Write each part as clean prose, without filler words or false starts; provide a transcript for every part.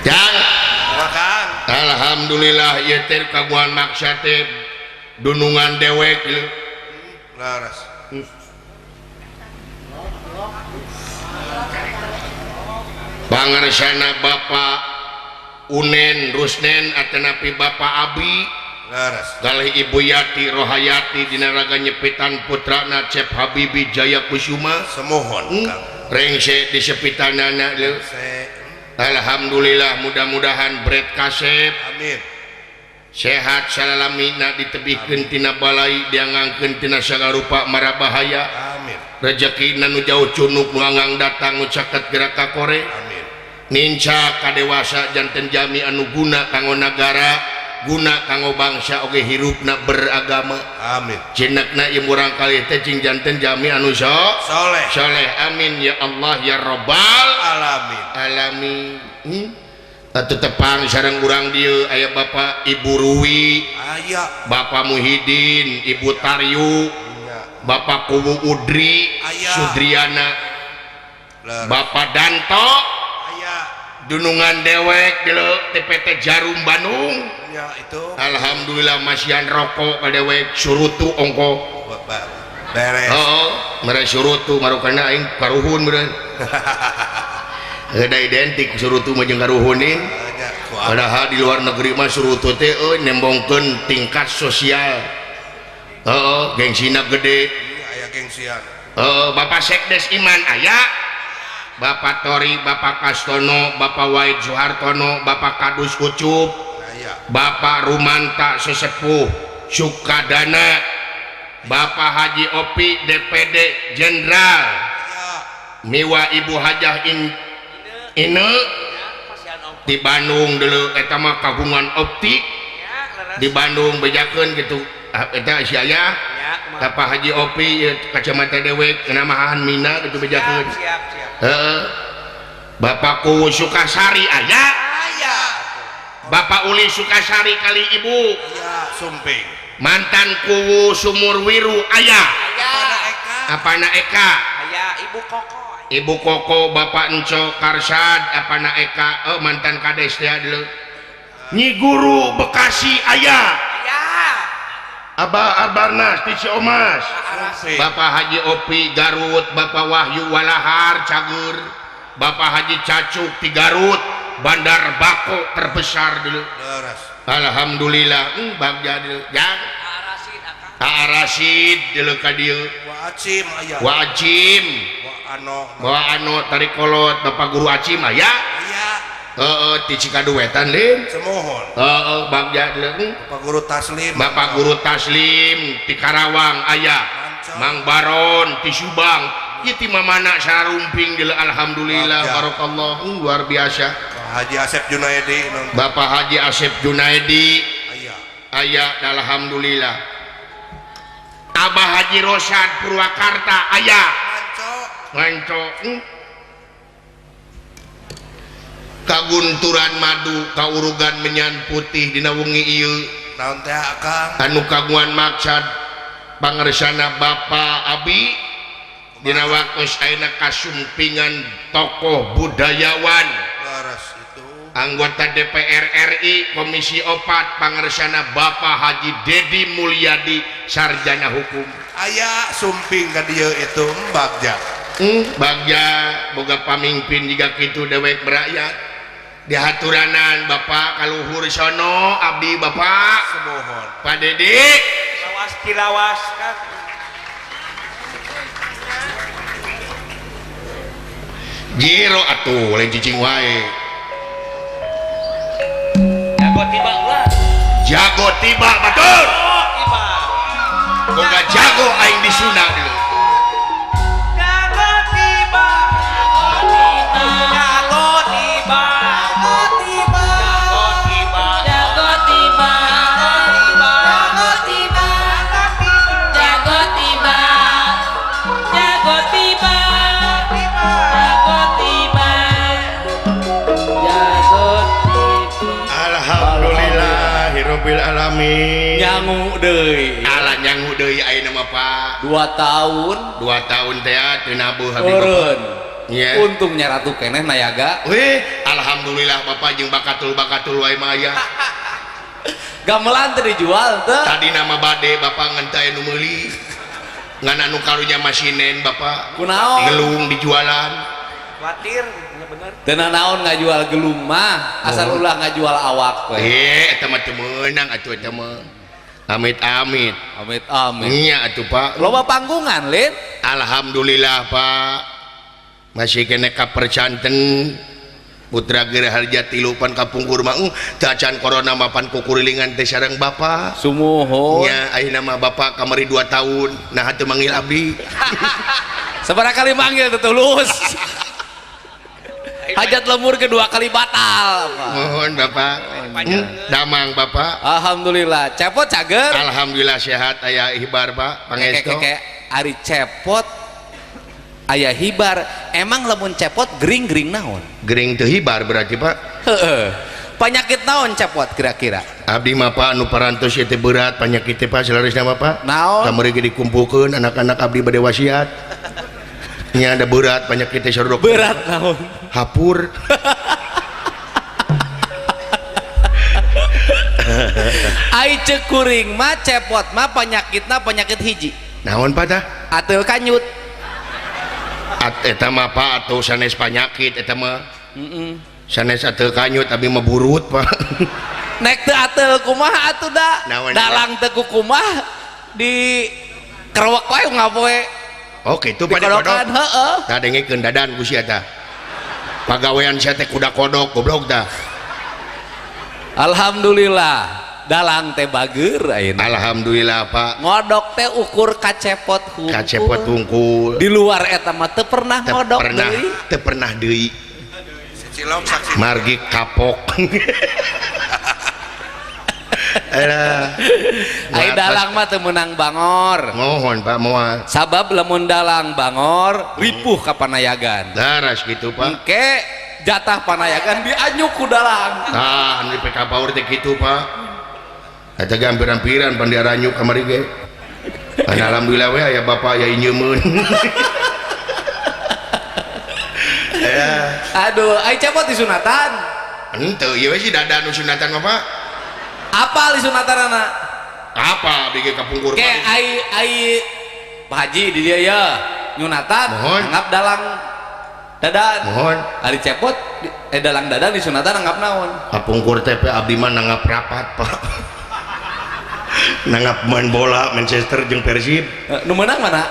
Jang Makan. alhamdulillah ieu teh kagungan maksud teh dunungan dewek Laras. pangarsana Bapak Unen Rusnen atanapi Bapak Abi Laras. kalih Ibu Yati Rohayati dina raga nyepitan putrana Cep Habibi Jaya Kusuma Semohon Kang. rengse di sepitanana leuh. Se Alhamdulillah mudah-mudahan Bret Kasep amin. sehat salamina ditebihkeun tina balai diangangkeun tina sagarupa marabahaya Amin. rezekina nu jauh cunuk nu anggang datang nu caket gerak ka kore Amin. ninca kadewasa janten jami anu guna kanggo nagara guna kanggo bangsa oge hirupna beragama Amin. cenekna ieu murang kalih teh cing janten jami anu Soleh. soleh amin ya Allah ya Rabbal Alamin. alamin. Atuh tepang sareng urang dieu aya Bapak Ibu Ruwi, Aya. Bapak Muhyiddin, Ibu Taryu, Aya. Bapak Kuwu Udri, Aya. Sudriana, Laras. Bapak Danto, Aya. dunungan dewek di TPT Jarum Bandung. Ya itu. Alhamdulillah masihan rokok ka dewek surutu ongko. Beres. Oh, mere surutu marukana aing karuhun meureun. Ada identik surutu mah jeung karuhunin. Aya. Padahal di luar negeri mah surutu teh nembongkeun tingkat sosial. Heeh, gengsina gede. Aya gengsian. Bapak Sekdes Iman aya. Bapak Tori, Bapak Kastono, Bapak Wahid Soehartono, Bapak Kadus Ucup, Aya. Bapak Rumanta Sesepuh Sukadana, Bapak Haji Opi DPD Jenderal, Aya. Miwa Ibu Hajah Ine di Bandung dulu eta mah kagungan optik di Bandung bejakeun gitu eta si aya Bapak Haji Opi kacamata dewek namahan Mina gitu bejakeun heeh Bapak Kuwu Sukasari aya Bapak Uli Sukasari kali Ibu Aya. Sumping. mantan Kuwu Sumur Wiru aya Apana Eka? apana Eka Aya Ibu Koko. Ibu Koko Bapak Enco Karsad apana Eka mantan kades teh dulu Nyi Guru Bekasi aya Aya. Abah Arbarnas di Ciomas Sumping. Bapak Haji Opi Garut Bapak Wahyu Walahar Cager Bapak Haji Cacuk di Garut Bandar Bako terbesar dulu Laras. Alhamdulillah bagja dulu jang Arasid akang. Arasid dulu ka dieu Wa acim aya. Wajim Wa ano. bawa anu tarik kolot Bapak Guru Acim aya Aya. di Cikaduwetan lin Semohon. bagja dulu Bapak Guru Taslim. Bapak Guru Taslim di Karawang aya Mang Baron di Subang itu mamana sarumping dulu alhamdulillah Bagja. barokallah luar biasa Pak Haji Asep Junaidi. Bapak Haji Asep Junaidi Aya. aya alhamdulillah Abah Haji Rosad Purwakarta aya Manco. nganco kagunturan madu kaurugan menyan putih dina wengi ieu Naon teh Akang? anu kagungan maksud pangarsana Bapak Abi dina waktu ayeuna kasumpingan tokoh budayawan Laras itu. anggota DPR RI Komisi 4 pangarsana Bapak Haji Dedi Mulyadi sarjana hukum Aya sumping ka dieu itu bagja. bagja boga pamimpin juga kitu dewek berakyat dihaturanan Bapak kaluhur sono abdi Bapak Semohon. Pak Dedi Lawas tilawas kan. jiro atuh lain cicing wae Jago tiba ulah. jago tiba batur Tiba. boga jago aing disunah dulu Jago tiba. Jago tiba. Jago tiba. Jago tiba. Jago tiba. Jago tiba. Jago tiba. Jago tiba. Jago tiba. Jago tiba. alhamdulillahirabbil alamin Nyangu deui. ala nyangu deui ayeuna mah Pak 2 tahun 2 tahun teh teu nabuh habib turun. Nya. Untungnya ratu keneh nayaga. Weh, alhamdulillah bapak jeung bakatul wae maya. Gamelan teh dijual teh. Tadi nama bade bapak ngenteu nu meuli. Ngan anu karunya masinen bapak. Kunaon? Gelung dijualan. Khawatir, bener. Teu naon ngajual gelung mah, asal ulah ngajual awak we. Eta mah teu meunang atuh eta mah. Amit-amit. Amit. Nya atuh Pak. Loba panggungan, Lin. Alhamdulillah Pak. Masih kena kapercanten putra Geraharja tilupan kapungkur mah teu acan corona mapan kukurilingan teh sareng bapak. Sumuhun. Nya ayeuna mah bapak kamari 2 tahun nah teu manggil abdi. Sabaraha kali manggil teu tulus. Hajat lemur kedua kali batal. Mohon bapak. Damang bapak. Alhamdulillah. Cepot cager. Alhamdulillah sehat aya hibar Pak pangestu. Ari cepot aya hibar. Emang lamun cepot gering-gering naon? Gering teu hibar berarti Pak. Heeh. Penyakit naon cepot kira-kira? Abdi mah Pak anu parantos ieu teh berat penyakit teh Pak selarisna mah Pak. Naon? Kamari ge dikumpulkeun anak-anak abdi bade wasiat. Nya ada berat penyakit teh sarua. Berat naon? Hapur. Ai ceuk kuring mah cepot mah penyakitna penyakit hiji. Naon Pak tah? Ateul kanyut. Eta mah Pak atuh sanes penyakit eta mah. Sanes ateul kanyut abi mah burut Pak. Nek teu ateul kumaha atuh da? Naon, Dalang teu kumaha di kerewek wae ngapoe. Oh kitu Di Pak kodok. kodokan heeh. Tah dengekeun dadan ku sia tah. Pagawean sia teh kuda kodok goblok tah. Alhamdulillah dalang teh bager ayeuna. Alhamdulillah Pak. Ngodok teh ukur kacepot hungkul. Kacepot hungkul. Di luar eta mah teu pernah ngodok deui. Teu pernah deui. Cilok saksi Margi kapok. Ai dalang mah teu meunang bangor. Mohon Pak moal. Sabab lamun dalang bangor ripuh ka panayagan. Daras gitu Pak. Engke jatah panayagan dianyuk ku dalang. Tah anu PK Power teh kitu Pak. Eta ge hampir-hampiran pan diaranyuk kamari ge. Alhamdulillah we aya bapak aya inyeumeun. Aduh, ai cepot di sunatan. Henteu ieu we si dadan nu sunatan mah Pak. Apa di sunatan anak? Apa abdi ge kapungkur Ke Pak. ai Pak Haji di dia ya nyunatan Mohon. anggap dalang dadan. Mohon. Ari cepot dalang dadan di sunatan anggap naon? Kapungkur teh abdi mah nanggap rapat Pak. Nanggap main bola Manchester jeung Persib. Nu menang mana?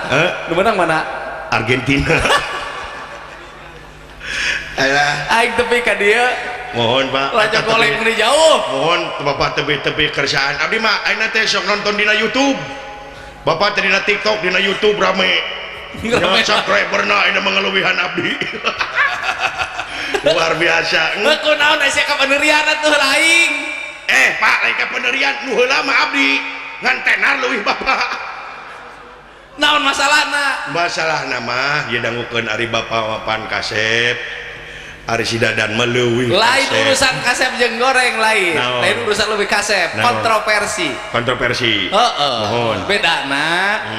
Nu menang mana? Argentina. Alah, Aing tepi ka dieu. mohon Pak. Lanjut golek di jauh. Mohon Bapak tepi-tepi kersaan. Abdi mah ayeuna teh sok nonton dina YouTube. Bapak teh dina TikTok, dina YouTube rame. Rame. Subscriberna ayeuna mengeluwihan abdi. Luar biasa. Aku naon aya ka penerian atuh laing. Pak, lain ka penerian nu heula mah abdi ngan tenar leuwih Bapak. Naon masalahna? Masalahna mah ieu dangukeun ari Bapak mapan kasep. Ari si dadan mah leuwih. Lain kasep. urusan kasep jeung goreng lain. Naon? Lain urusan leuwih kasep, Naon? kontroversi. Kontroversi. Heeh. Mohon. Bedana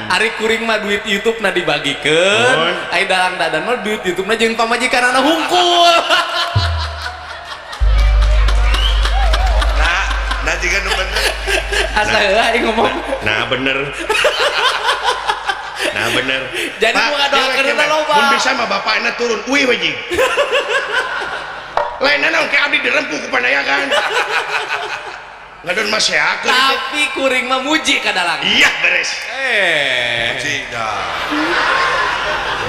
ari kuring mah duit YouTube na dibagikeun, Mohon. ai dalang dadan mah duit YouTube na jeung pamajikanana hungkul. nah jika nu bener Asa heula aing ngomong. Nah bener. Nah bener. Jadi Pak, mau ngadoakeun cewek, eta loba. mun bisa mah bapakna turun uih wajing. Lain naon ke abdi dirempuh ku panayagan. Ngadon mah seakeun. Tapi kuring mah muji ka dalang. Iya beres. cida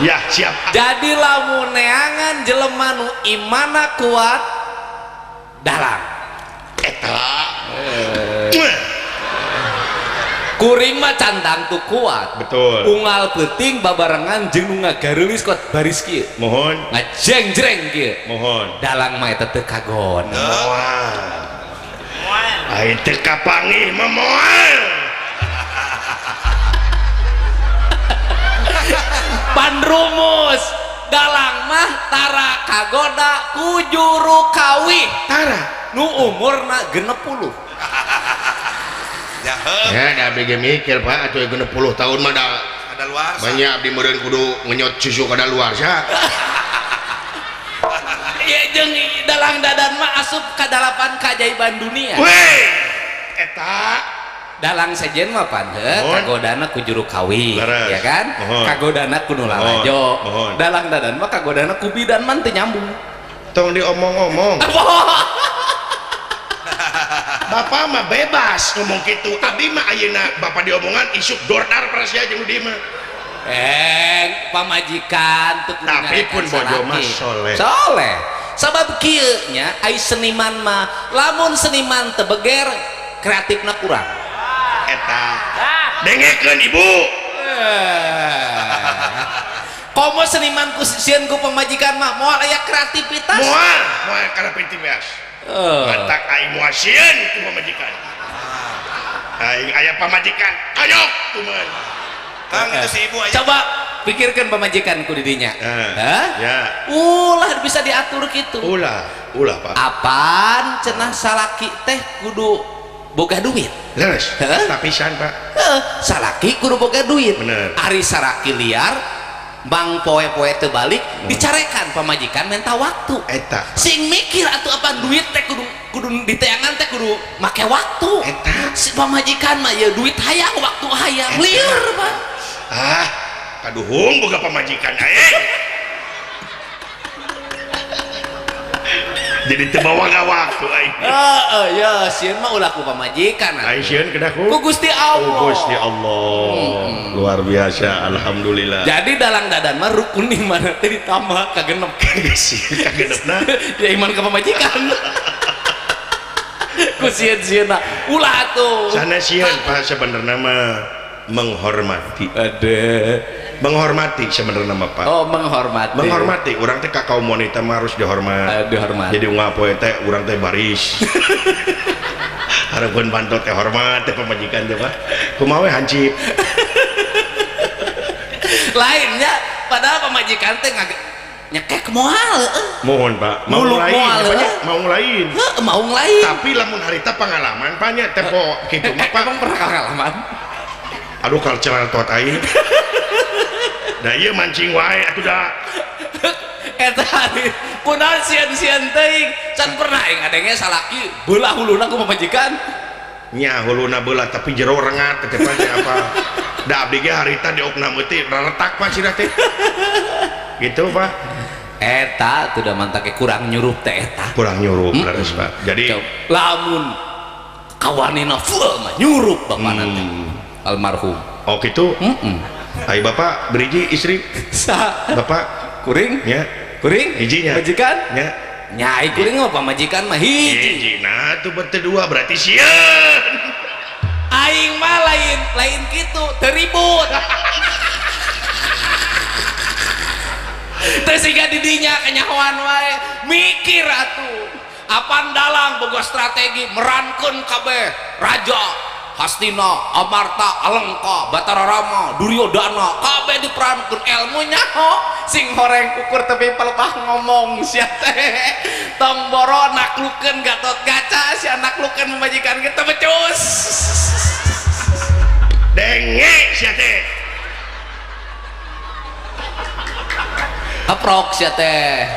Ya siap. Jadi lamun neangan jelema nu imana kuat dalang. Eta. Kuring mah cantang tuh kuat. Betul. Unggal penting babarengan jeung nu ngagarelis kuat baris kieu. Mohon. Ngajeng-jreng kieu. Mohon. Dalang mah eta teu kagon. Moal. Aing teu kapangih mah moal. Pan rumus dalang mah tara kagoda ku juru kawih Tara. nu umurna 60. ya Ya da abdi ge mikir Pak atuh 60 tahun mah da ada luar banyak abdi meureun kudu ngenyot susu kada luar sia. jeung dalang dadan mah asup ka 8 keajaiban dunia. Weh, eta Dalang sejen mah pandeh Mohon. kagodana ku juru kawin, Leres. ya kan? Mohon. Kagodana ku nu lalajo. Mohon. Dalang dadan mah kagodana ku bidan man teu nyambung. tong diomong-omong. Bapak mah bebas ngomong gitu. Abdi mah ayeuna bapak diomongan isuk dordar prasia jeung dieu mah. Pamajikan teu kudu Tapi nyarekan pun bojo mah salaki. soleh. Soleh. Sabab kieu nya ai seniman mah lamun seniman teu beger kreatifna kurang. Eta dengekeun ibu. Komo seniman ku sieun ku pamajikan mah moal aya kreativitas. Moal kana pintiwas. Matak aing moal sieun ku pamajikan. Aing aya pamajikan. Ayo kumaha. Kang itu si ibu aja. Coba pikirkan pamajikan ku di dinya. Hah? Ya. Ulah bisa diatur gitu. Ulah Pak. Apaan cenah salaki teh kudu boga duit. Leres. Hah? Tapisan Pak. Salaki kudu boga duit. Bener. Ari salaki liar bang poe-poe teu balik dicarekan pamajikan minta waktu. Eta. Sing mikir atuh apa duit teh kudu diteangan teh kudu make waktu. Eta. Si pamajikan mah ya duit hayang waktu hayang Eta. liar Pak. Kaduhung boga pamajikan aing. Jadi teu bawa waktu aing. Ya sieun mah ulah ku pamajikan. Aing sieun kedah ku Gusti Allah. Gusti Allah. Luar biasa, alhamdulillah. Jadi dalang dadan mah rukun iman teh ditambah ka genep. Kagenepna Ya iman ka pamajikan. Ku sieun-sieunna ulah tuh. sana sieun Pak sebenarnya mah menghormati. Menghormati sebenarnya mah Pak. Oh, menghormati. Urang teh ka kaum wanita mah harus dihormat. Dihormati. Jadi ungah poe teh urang teh baris. Hareupeun bantot teh hormat teh pamajikan teh Pak. Kumaha we hancip. Lainnya padahal pamajikan teh nyekek moal. Mohon Pak, mau Muluk lain, moal, mau lain. Mau lain. Tapi lamun harita pengalaman banyak tempo gitu mah Pak. Emang pernah pengalaman? Aduh kalau celana tuat aing. Da ieu mancing wae atuh da. Eta hari kunaon sieun-sieun teuing can pernah aing ngadenge salaki beulah huluna ku pamajikan. Nya huluna beulah tapi jero rengat teh apa. Da abdi ge harita diokna meuti retak Pak cenah teh. Gitu Pak. Eta tuh da mantake kurang nyuruh teh eta. Kurang nyuruh leres Pak. Jadi lamun kawanina full mah nyuruh bapana teh almarhum. oh gitu. Ai Bapak beriji istri. Bapak Kuring? nya Kuring? hijinya. Majikan? Nya Nyai kuring mah pamajikan mah hiji. hiji. Nah tuh berdua berarti sieun. Aing mah lain gitu, teribut. Terus siga didinya kenyahoan wae, mikir atuh. Apan dalang boga strategi merankeun kabeh raja Hastina, Amarta, Alengka, Batara Rama, Duryodana, kabeh diperankeun ilmu nyaho sing horeng kukur tepi pelepah ngomong sia teh. Tong boro naklukeun Gatot Kaca, sia naklukeun pamajikan kita becus. Denge sia teh. Keprok sia teh.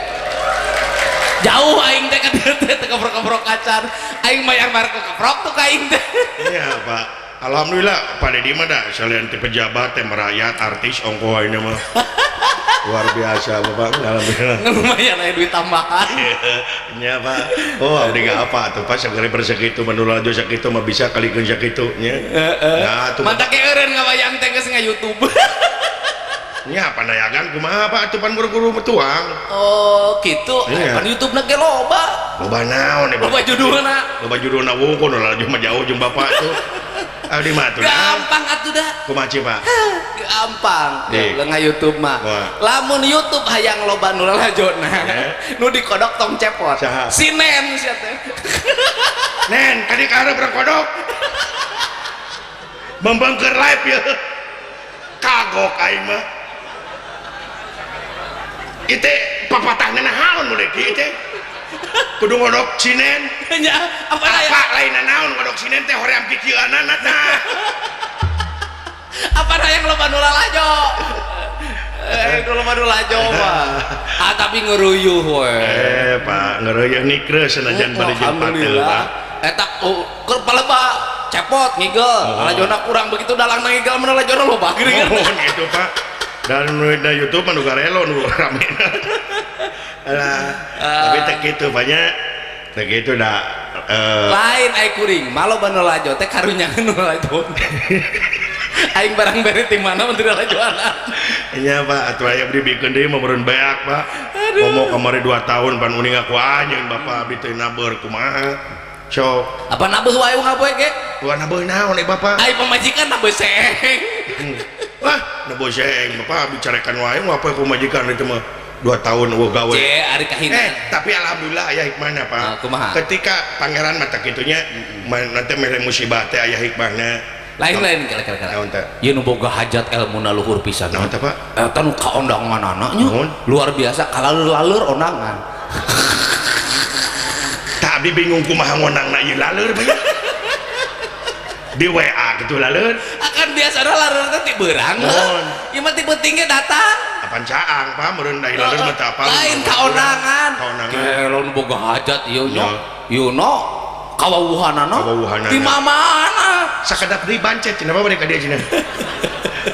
Jauh aing teh ka dieu teh keprok-keprok kacan. Aing mayar-mayar ku keprok tuh ka aing teh. Iya Pak. Alhamdulillah Pak Dedi mah da salian teh pejabat teh merakyat artis ongko ayeuna mah. Luar biasa Bapak. Alhamdulillah. Lumayan aya duit tambahan. Nya Pak. Oh abdi gak apa atuh Pak sagere bersakitu menurut aja sakitu mah bisa kalikeun sakitu nya. Nah atuh Mantap ke eureun ngabayang teh geus nga-YouTube. nya pandayagan kumaha Pak atuh pan guru-guru metuang. Oh, gitu. Iya. Pan YouTube na ge loba. Loba naon Loba judulna. Loba judulna wungkul lah cuma jauh jeung Bapak tuh. Abdi mah atuh. Gampang atuh dah. Kumaha Ci Pak? Gampang. Nih. Nga YouTube mah. Wah. Lamun YouTube hayang loba nu lalajonna. Nu dikodok tong cepot. Saha? Sinen sia teh. Nen, tadi ka hareup urang kodok. Membengker live ya. Kagok aing mah. Ite papatahna naon mulai kieu teh? Kudu ngodok sinen. Nya, apa aya? Apa lain naon ngodok sinen teh hoream kikieuanana tah. Apa hayang loba nu lalajo? dulu mah dulu aja mah. Tapi ngeruyuh we. Pak ngereuyeun nikreus senajan pada jempat teh Pak. Eta keur paleba cepot ngigel. Lajona kurang begitu dalang ngigel mun lajona loba geuning. Gitu Pak. Dan nu da YouTube mah nu garelo nu rame. Tapi teh kitu banyak. Teh kitu da lain ai kuring, malo banu lajo teh karunyangan nu lajo. Aing barang bere ti mana menteri lajoanan. Nya Pak atuh aya abdi bikin deui mah meureun beak Pak. Ngomong kamari 2 tahun pan uning aku anjeun Bapak abdi teh nabeur kumaha. Sok. Apa nabeuh wae ngapoe ge? Wah nabeuh naon Bapak? Ai pamajikan nabeuh seng. Wah nabeuh seng Bapak bicarekan wae ngapoe pamajikan itu mah 2 tahun gawe. Ari kahina. Tapi alhamdulillah aya hikmahna Pak. Kumaha? Ketika pangeran mata kitunya nanti mere musibah teh aya hikmahna. Lain-lain kira-kira. Naon teh? Ieu nu boga hajat elmuna luhur pisan. Naon teh Pak? Eta nu kaondanganana nya. Luar biasa kalaleur ondangan. Tak abdi bingung kumaha ngonangna ieu laleur banyak. Di WA gitu laleur. Akan biasana laleur teh ti beurang. Ieu mah ti penting ge datang. Apaan caang Pak meureun da laleur mah teh apa? Lain kaondangan. Kalau nu boga hajat ieu nya. Ieu na kawuhanana. Di mana? Sakedap deui bancet cenah apa ka dieu cenah.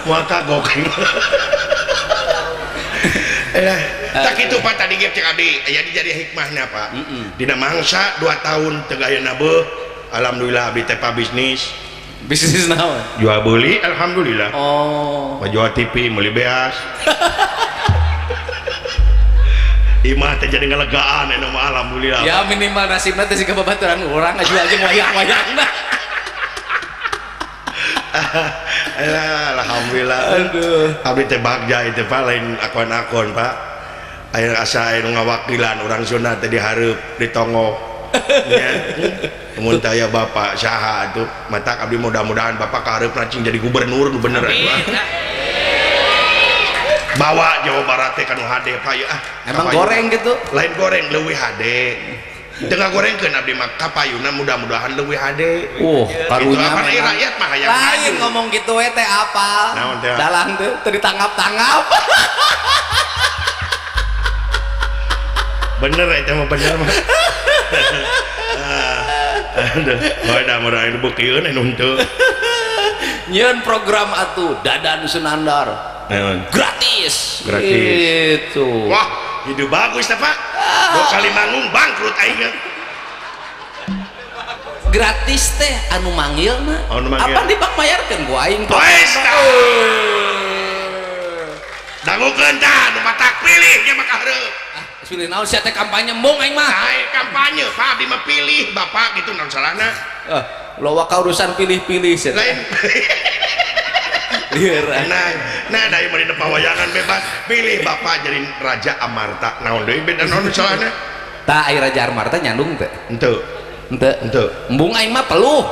Moal kagok. Tak kitu Pak tadi ge cek abdi aya jadi hikmahna Pak. Dina mangsa 2 tahun teu ayeuna beuh alhamdulillah abdi teh bisnis. Bisnis naon? Jual beli alhamdulillah. Oh. Jual TV meuli beas. Imah teh jadi ngelegaan anu mah alhamdulillah. Ya minimal nasibna teh siga babaturan urang ngajual jeung wayang-wayangna. Alhamdulillah. Aduh. Abdi teh bagja itu Pak lain akon-akon Pak. Aya asa anu ngawakilan urang zona teh dihareup ditongok. Nya. Mun teh aya bapak saha atuh matak abdi mudah-mudahan bapak kahareup lancing jadi gubernur nu bener atuh. Bawa Jawa Barat teh kanu hade Pak ya Emang goreng gitu? Lain goreng leuwih hade. Tengah gorengkeun abdi mah kapayuna mudah-mudahan leuwih hade. Karunya apa rakyat mah hayang lain ngomong gitu we teh apa? Naon teh? Dalang teh ditangap-tangap. Bener eta mah bener mah. Aduh, moal da murah anu bukieun anu henteu. Nyeun program atuh Dadan Sunandar. Gratis. Gitu. Wah, hidup bagus teh Pak. 2 kali manggung bangkrut aing. Gratis teh anu manggilna. Apa dipakmayarkeun ku aing? Wes dangukeun tah nu matak pilih nya mah kahareup. Pilih naon sia teh kampanye embung aing mah. Kampanye Pak abdi mah pilih Bapak gitu naon salahna. Loba ka urusan pilih-pilih sia. Lain. Nah dari mana pawayangan bebas pilih Bapak jadi Raja Amarta naon deui beda naon salahna tak aya Raja Amarta nyandung teh henteu embung aing mah peluh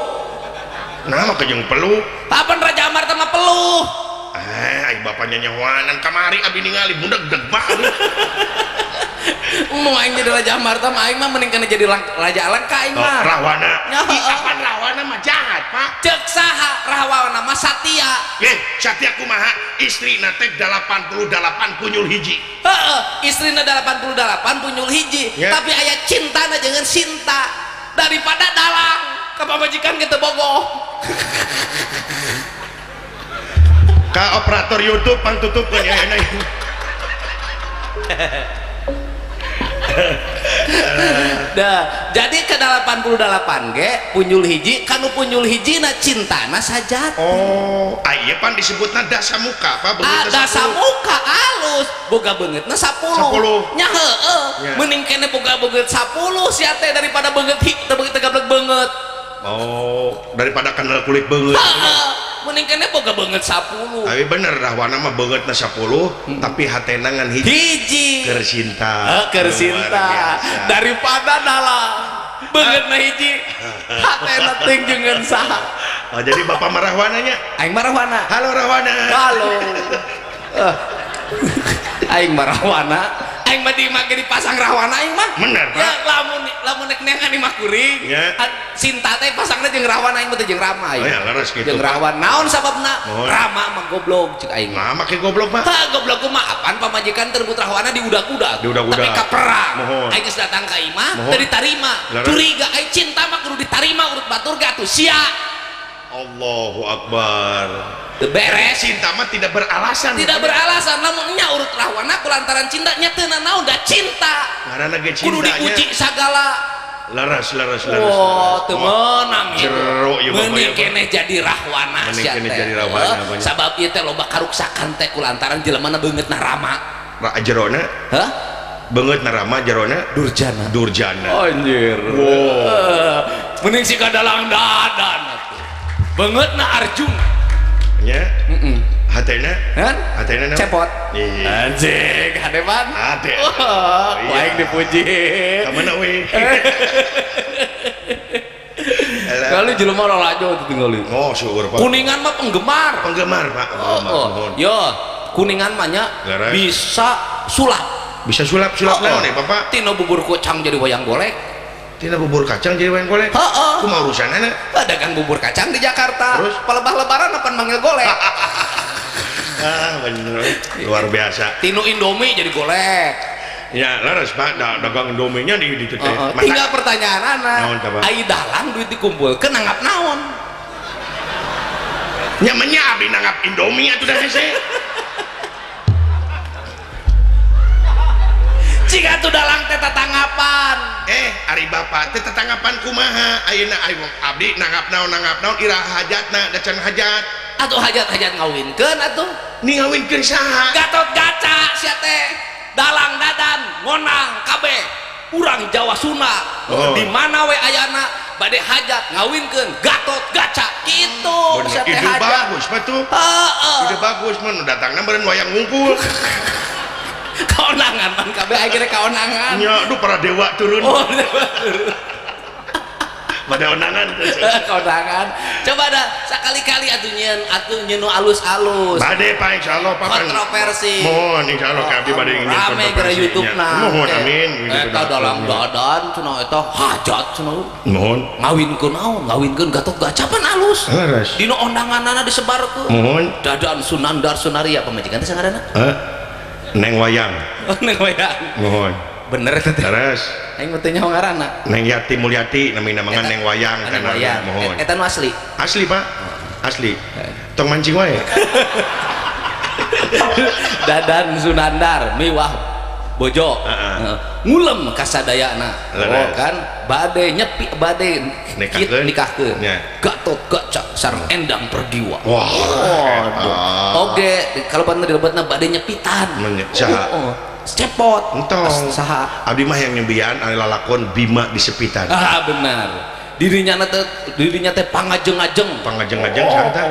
nah mah kejeung peluh tapan Raja Amarta mah peluh aing bapaknya nyawanan kamari abdi ningali budak deg banget mau aing jadi Raja Amarta mah aing mah mending kana jadi Raja Alengka aing mah Rahwana apaan Rahwana mah jahat Pak cek saha Rahwana mah Satya Satya kumaha istrina teh 88 punyul hiji istrina 88 punyul hiji tapi aya cintana jeung Sinta daripada dalang kapamajikan kitu bogoh ka operator YouTube pangtutupkeun ya jadi ke 88 ge punyul hiji kanu punyul hiji na cintana sajat iya pan disebutna dasa muka Pak dasa muka alus boga beungeutna 10 nya heueuh mending kene boga beungeut 10 sia teh daripada beungeut teu beungeut gablek beungeut daripada kenal kulit beungeut mending kene boga beungeut 10 tapi bener Rahwana mah beungeutna 10 tapi hatena ngan hiji keur Sinta daripada dalang beungeutna hiji hatena teuing jeung saha jadi Bapak mah Rahwana nya aing mah Rahwana halo Rahwana halo aing mah Rahwana aing mah di make dipasang rawana aing mah Bener, Pak. ya lamun nek neangan di mah kuring Ya. Sinta teh pasangna jeung rawana aing mah teh jeung Rama Oh ya, leres gitu, jeung Pak. rawan naon sababna Mohon. Rama mah goblok cek aing Nah, make goblok mah. tah goblok mah apaan pamajikan terbut rawana di udak-udak Diudak-udak. tapi ka perang Mohon. aing geus datang ka imah Mohon. teu ditarima Leres. curiga aing cinta mah kudu ditarima urut batur ge atuh sia Allahu Akbar. teu beres Cinta mah tidak beralasan. tidak beralasan lamun nya urut rawana kulantaran cinta nya teu naon da cinta Karena ge kudu cintanya. diuji sagala Laras. wah teu meunang itu Jero ieu Bapak, meuning ya, Pak. keneh jadi rahwana Meuning sia keneh teh jadi rahwana, Pak. sabab ieu teh loba karuksakan teh kulantaran jelemana beungeutna Rama Jerona hah banget narama jerona Durjana anjir. wow. Mending si kadalang dadan atuh. Beungeutna Arjuna Ya. Hatena kan naon? cepot Iya. anjing hadepan Hade. wah Iya. baik dipuji Kamana we? kali jelema orang lajo itu tinggal Oh, syukur Pak. Kuningan mah penggemar Penggemar Pak. Mohon. yo Kuningan mahnya Leres. bisa sulap Bisa sulap-sulap naon nih Bapak? tino bubur kucang jadi wayang golek Tina bubur kacang jadi wayang golek. heeh Kumaha urusanana? dagang bubur kacang di Jakarta Terus? palebah lebaran apa manggil golek Ah, bener. Luar biasa. tino Indomie jadi golek Ya, laras Pak, dagang Indomie-nya di teh. tinggal pertanyaan Naon, anak Pak? ai dalang duit dikumpulkeun nanggap naon Nyamannya abi nanggap Indomie atuh dah hese. jika tuh dalang teh tatanggapan Ari bapak teh tetanggapan kumaha ayeuna abdi nanggap naon ira hajatna da can hajat atuh hajat-hajat ngawinkeun atuh ngawinkeun saha Gatot Kaca sia teh dalang dadan ngonang kabeh urang Jawa Sunda Oh. di mana we ayana bade hajat ngawinkeun Gatot Kaca gitu bener sia teh ide hajat bagus mah tuh heeh ide bagus mah nu datangna beureun wayang ngumpul kaonangan man kabeh akhirnya kaonangan nya aduh para dewa turun oh pada onangan kaonangan coba dah sekali-kali atuh nyeun nu alus-alus bade Pak insyaallah Pak kan kontroversi mohon insyaallah ka abdi bade ingin rame gara YouTube-na mohon amin eta dalang dadan cenah eta hajat cenah mohon ngawinkeun naon ngawinkeun Gatot Kaca pan alus laras dina ondanganana disebarkeun mohon dadan Sunandar Sunaria pamajikan teh sangarana neng wayang neng wayang mohon bener eta teh laras aing mah teh nyaho ngaranna Neng Yati Mulyati namina mangan neng wayang neng kana wayang mohon eta nu asli asli Pak asli tong mancing wae dadan Sunandar miwah bojo ngulem kasadayana oh kan bade nyepi bade nikahkeun Ya. Gatot Kaca sareng Endang Perdiwa wah oge kalau bener dilebetna bade nyepitan saha cepot entong saha abdi mah yang nyembian ari lalakon Bima di Sepitan benar dirinya teh pangajeng-ajeng pangajeng-ajeng sarta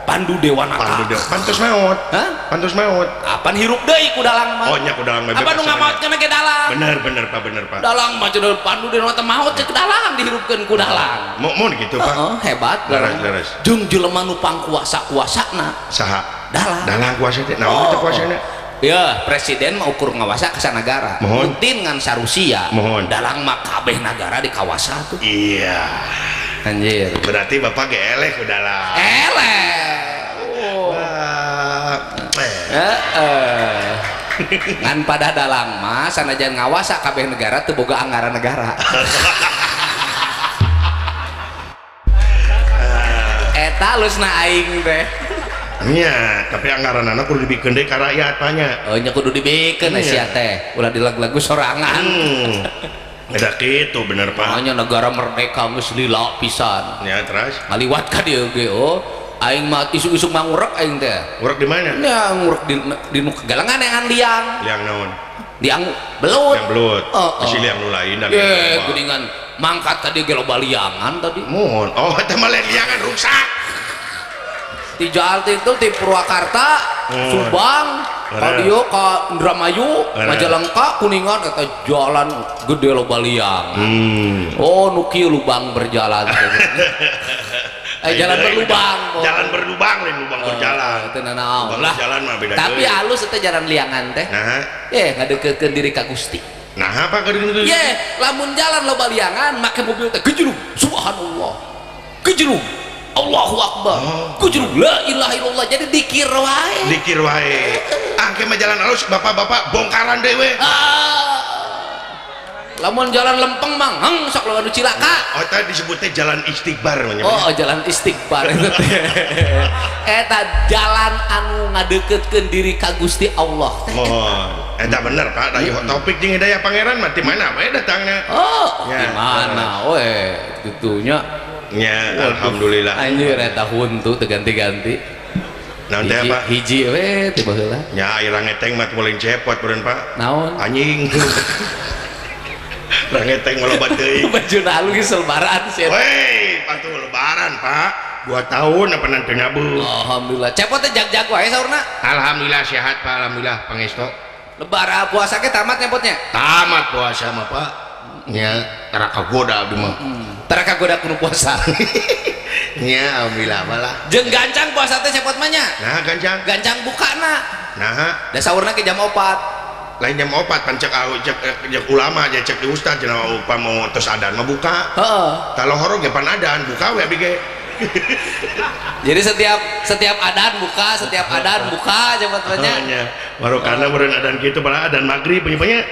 Pandu Dewa Naga pantos maot hah pantos maot apaan hirup deui ku dalang mah oh nya ku dalang bebek apa nu ngamaotkeun ke dalang bener Pak dalang mah cenah Pandu Dewa Naga maot cek dalang dihirupkeun ku dalang mau gitu Pak hebat laras jeung jelema nu pangkuasa-kuasana saha dalang kuasa teh naon teh kuasana ya presiden mau ukur ngawasa ke negara Mohon. Putin ngan sarusia Mohon. dalang mah kabeh negara di kawasan tuh iya anjir berarti bapak geleh udah lah ngan pada dalang mah sanajan ngawasa kabeh negara teu boga anggaran negara eta lusna aing teh iya tapi anggaran anak kudu dibikeun deui ka rakyat banyak oh nya kudu dibikeun sia teh ulah dilag-lagu sorangan beda gitu bener Pak hanya negara merdeka geus lila pisan ya terus ngaliwat ka dieu ge oh aing mah isu-isu mangurek aing teh ngurek di mana nya ngurek di nu galangan yang liang liang naon liang belut yang belut si liang nu lain dan ye geuningan mangkat tadi ge loba liangan tadi mohon oh eta mah lain liangan rusak di Jakarta itu di Purwakarta Subang Kadio ka Indramayu Majalengka Kuningan eta jalan gede loba liang oh nu kieu lubang berjalan jalan berlubang jalan berlubang lain lubang berjalan teu nanaon lubang lah berjalan mah beda tapi deui. halus teh jalan liangan teh Nah ngadeukeukeun diri ka Gusti nah apa keur gitu lamun jalan loba liangan make mobil teh gejlung subhanallah gejlung Allahu Akbar gejlung la ilaha illallah jadi dikir wae ke mah jalan halus bapak-bapak bongkaran dewe lamun jalan lempeng mang sok lawan cilaka tadi disebutnya jalan istighbar jalan istighbar itu teh eta jalan anu ngadeukeutkeun diri ka Gusti Allah teh eta bener Pak dari topik jeung hidayah pangeran mah di mana we datangna di mana we gitunya nya alhamdulillah anjir eta huntu teu ganti-ganti naon teh Pak hiji we teh baheula nya irang ngeteng mah mulai cepot beureun Pak naon anjing rangeteng malobat teuing bajuna halus lebaran sih weh patu lebaran Pak 2 tahun apa nanti nyabu alhamdulillah cepot teh jag-jag wae saurna alhamdulillah sehat Pak alhamdulillah pangestu lebaran puasa ke tamat nyepotnya tamat puasa mah Pak nya tara kagoda abdi mah tara kagoda kudu puasa nya alhamdulillah malah jeung gancang puasa teh cepot mah nya nah gancang bukana nah da saurna ke jam 4 lain jam 4 pan cek ulama aja cek di ustad cenah upah mau tos adan mah buka kalau horog ge pan adan buka we abi ge jadi setiap adan buka cepet banyak baru karena beureun adan kitu pala adan magrib nya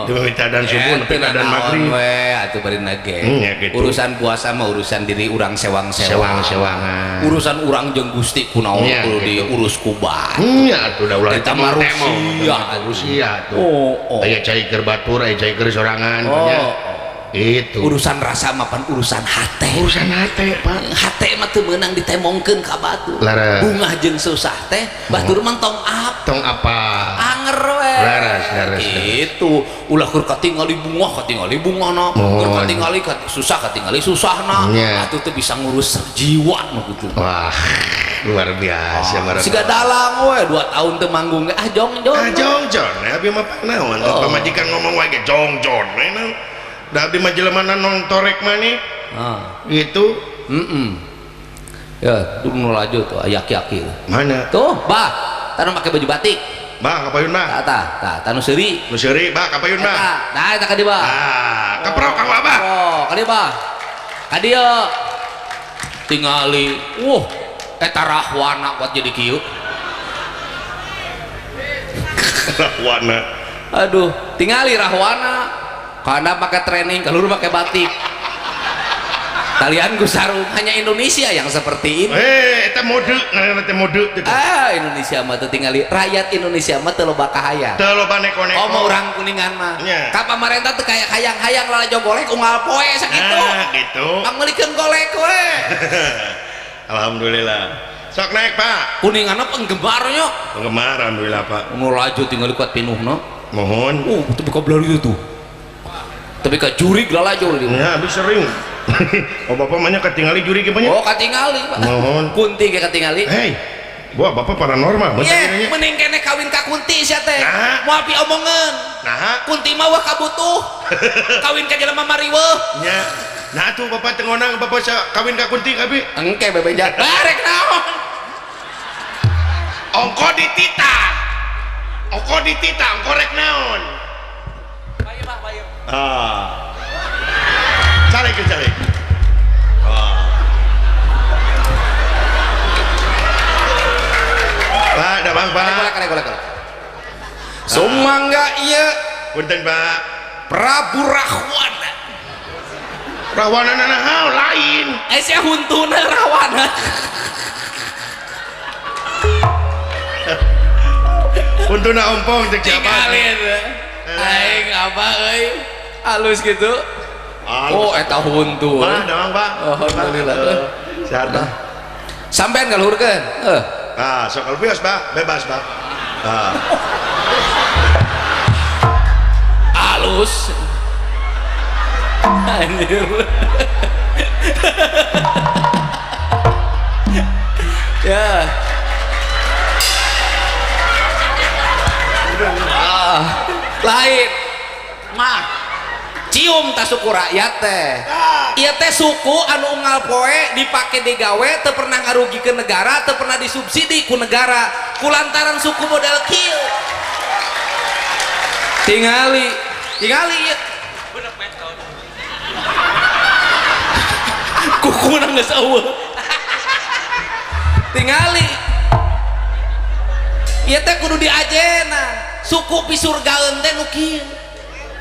teu minta adan subuh nepi adan magrib we atuh bari nage gitu. urusan puasa mah urusan diri urang sewang-sewangan urusan urang jeung Gusti kunaon kudu diurus ku bae nya atuh da ulah eta mah rusia tuh aya cai keur batur aya cai keur sorangan nya itu urusan rasa mapan urusan hate Pak hate mah teu meunang ditemongkeun ka batur Laras. bungah jeung susah teh batur mah tong apa anger we laras itu ulah keur katingali bungahna keur katingali katingali susahna atuh teu bisa ngurus jiwa mah gitu wah luar biasa siga dalang we 2 tahun teu manggung jongjon abi mah naon pamajikan ngomong wae ge jongjon da abdi mah jelema nong torek mah nih gitu ya dulu nu laju tuh aki-aki mana tuh bah tanu make baju batik bah kapayun bah tanu seuri bah kapayun bah eta ka dieu bah keprok ka bah ka dieu bah ka dieu tingali eta rahwana buat jadi kieu rahwana aduh tingali rahwana karena pakai training kalau pakai batik kalian gue sarung hanya Indonesia yang seperti ini itu mode Indonesia mah tinggali rakyat Indonesia mah teu loba kahaya teu loba neko-neko mau orang kuningan mah ka pamarentah teu kayak hayang-hayang lalajo golek unggal poe sakitu gitu panglikeun golek we alhamdulillah sok naik Pak kuninganna penggemarnya penggemar alhamdulillah Pak nu laju tinggal kuat pinuhna mohon tapi ka belari itu tapi ka jurig lalajur dia ya habis sering bapak mahnya ketinggali juri gimana katingali Pak mohon kunti ge katingali wah bapak paranormal mending kene kawin ka kunti sia teh moal piomongeun kunti mah wah kabutuh kawin ka jelema mariweuh nya nah tuh bapak tengonang bapak kawin ka kunti abi engke bebejat barek naon ongko ditita ongko rek naon bayu cari Pak dah bang Pak kolek sumangga ieu punten Pak Prabu Rahwana lain sia huntuna Rahwana huntuna ompong cek siapa aing apa euy halus gitu eta huntu dah bang Pak alhamdulillah sehat Pak sampean ngaluhurkeun sok bebas Pak halus anjir ya lain mah cium tasuku rakyat teh ieu teh suku anu unggal poe dipake digawe teu pernah ngarugikeun negara, teu pernah disubsidi ku negara, kulantaran suku model kieu. Tingali ieu kukuna geus eueuh. Tingali ieu teh kudu diajenan. Suku pisurgaeun teh nu kieu.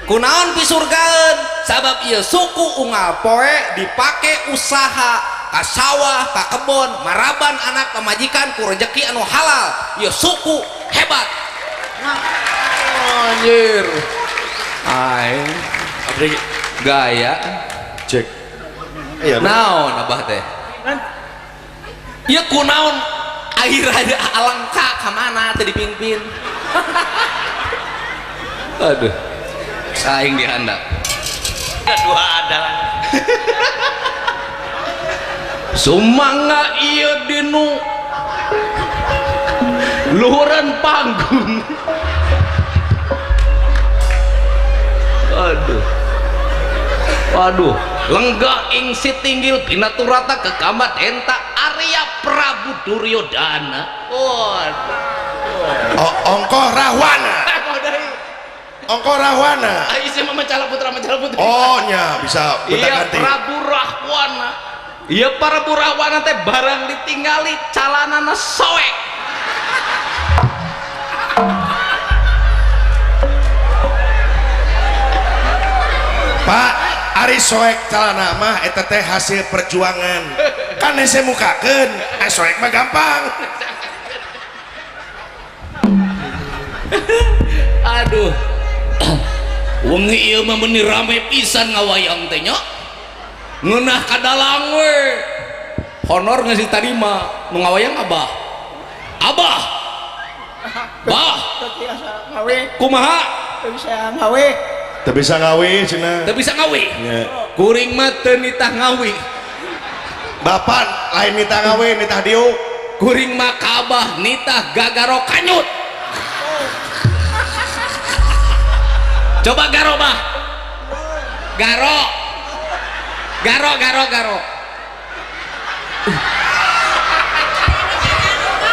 Kunaon pisurgaeun? Sabab ieu suku unggal poe dipake usaha ka sawah, ka kebon, maraban anak pamajikan ku rezeki anu halal. Ieu suku hebat. Anjir. Aing abdi gaya cek. Iya. Naon abah teh? Ieu kunaon air aja alangka ka mana teh dipingpin. Aduh. Saing dihandap. Kedua adalah Sumangga ieu dinu luhuran panggung. Waduh, lenggah ing sitinggil pinaturata ke kamar enta Arya Prabu Duryodana. Ongkoh Rahwana. Ongkoh Rahwana. Isi memecala putra putri. Oh nya bisa Iya ganti. Prabu Rahwana. Iya Prabu Rahwana teh barang ditinggali calanana soek. Pak Ari soek calana mah eta teh hasil perjuangan. Kan hese mukakeun, soek mah gampang. Aduh. Wengi ieu mah meuni rame pisan ngawayang teh nya. Ngeunah ka dalang we. Honor geus ditarima, nu ngawayang abah. Abah. Bah. Kumaha? Teu bisa ngawi cenah. Teu bisa ngawi. Nya. Kuring mah teu nitah ngawi. Bapak lain nitah ngawi, nitah diuk. Kuring mah ka abah nitah gagaro kanyut. Coba garo bah. Garo.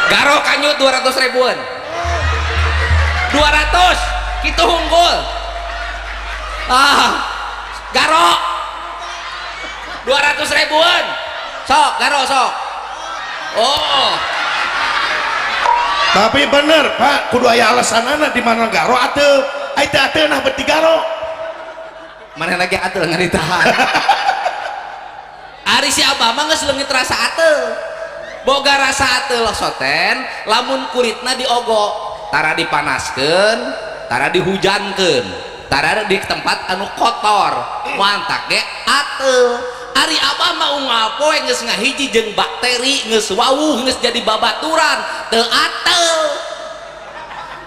Garo kanyut 200 ribuan. 200 kitu hunggul. Garo 200 ribuan. Sok garo sok. Oh. Tapi bener Pak, kudu aya alasanana di mana garo atuh. Ai teh ateunah beuti garo. Mana lagi atuh ngaritahan. Ari si abah mah geus leungit rasa atuh. Boga rasa atuh lo soten, lamun kulitna diogok, tara dipanaskeun, tara dihujankeun, tara di tempat anu kotor. Mantak ge atuh. Ari abah mah unggal poe geus ngahiji jeung bakteri, geus wawuh, geus jadi babaturan, teu atuh.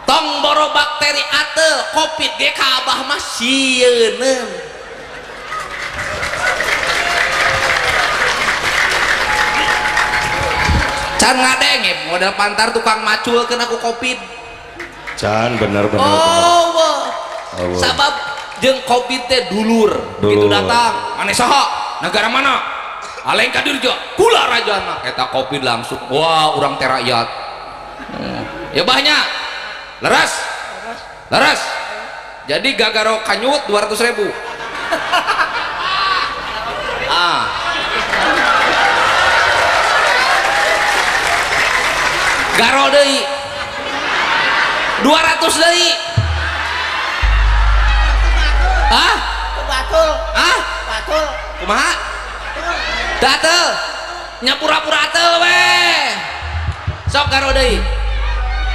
Tong boro bakteri ate covid ge ka abah mah sieun. Can ngadenge model pantar tukang maculkeun aku covid. Can bener. Sabab jeung covid teh dulur. Gitu datang. Maneh saha? Negara mana? Aleng ka Dirja. Kula rajana. Eta covid langsung. Wah, urang teh rakyat. Ya bahnya. Leras jadi gagaro kanyut 200.000. Garo deui 200 deui. Batul kumaha datel nyapura-pura atel we sok garo deui.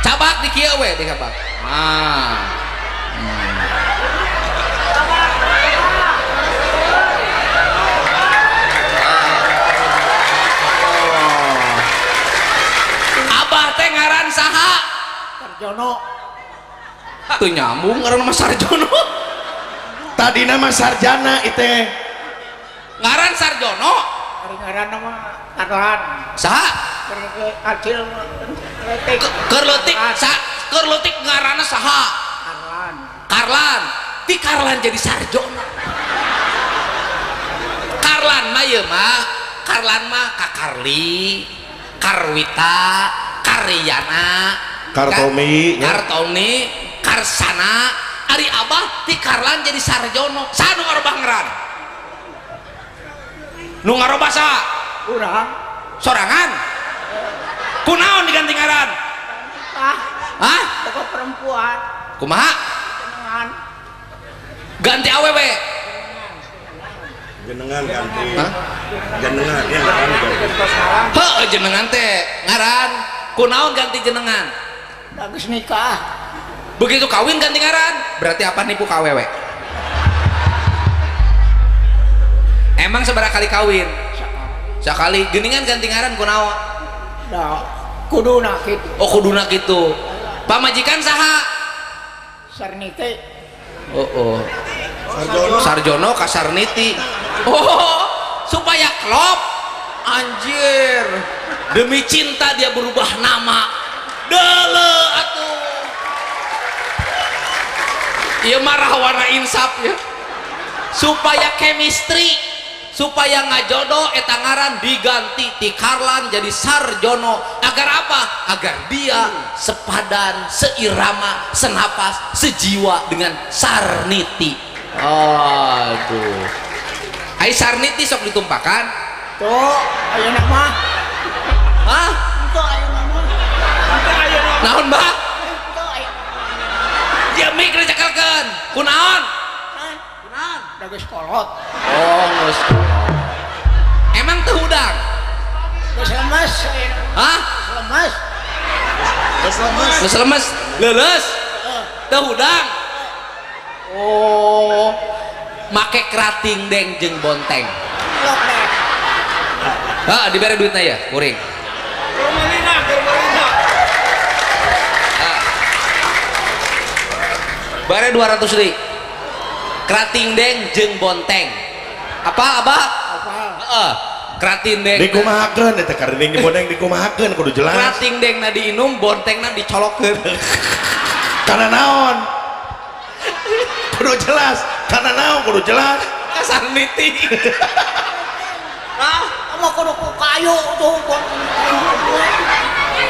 Cabak di kieu we di kabak. Abah teh ngaran saha? Sarjono. Teu nyambung ngaran mah Sarjono. Tadi nama sarjana itu. Ngaran Sarjono. Ngaran nama Karlan. Saha? Acil Kerletik ngaranna saha? Karlan. Ti Karlan jadi Sarjono. Karlan mah ieu mah Karlan mah Kakarli, Karwita, Karyana, Kartomi, Kartoni, Karsana. Ari abah ti Karlan jadi Sarjono. Sa nu ngarobah ngaran? Nu ngarobah sa? Urang. Sorangan? Kunaon diganti ngaran? Ah, Hah? pokok perempuan. Kumaha? Dengan Ganti awewe. jenengan ganti. Hah? Jenengan ya kan. Heuh jenengan teh ngaran. Kunaon ganti jenengan? bagus nikah. Begitu kawin ganti ngaran. Berarti apa nipu kawewe? Emang seberapa kali kawin? Sekali. Geningan ganti ngaran kunaon? Dah, kudu nakit. Oh kuduna gitu. Pamajikan saha? Sarnite. Oh. Sarjono. Sarjono Kasarniti. Oh, supaya klop. Anjir. Demi cinta dia berubah nama. Dele atuh. Ieu marah warna insaf ya. Supaya chemistry, supaya ngajodoh eta ngaran diganti ti Karlan jadi Sarjono. Agar apa? Agar dia sepadan, seirama, senapas, sejiwa dengan Sarniti. Aduh. Ai Sarniti sok ditumpakan. Tuh, ayo nama. Hah? Itu ayo nama. Naon mbak? Itu ayo. Dia mikir cekelkeun. Kunaon? Kunaon? Bagus kolot. Oh, geus. Emang teu udang? Geus lemes. Hah? Lemes. Geus lemes, leuleus. Teu udang. Oh. Make kerating deng jeung bonteng. Lok deh. Heeh, dibere duitna ya, kuring. Bare 200 deui. Kerating deng jeung bonteng. Apa abah? Apa? Heeh. Kerating deng. Dikumahakeun eta karding dibodeng dikumahakeun kudu jelas. Kerating dengna diinum, bontengna dicolokkeun. Karena naon? Kudu jelas. Karena naon kudu jelas. Sarniti. Nah, kamu kudu ku kayu tuh,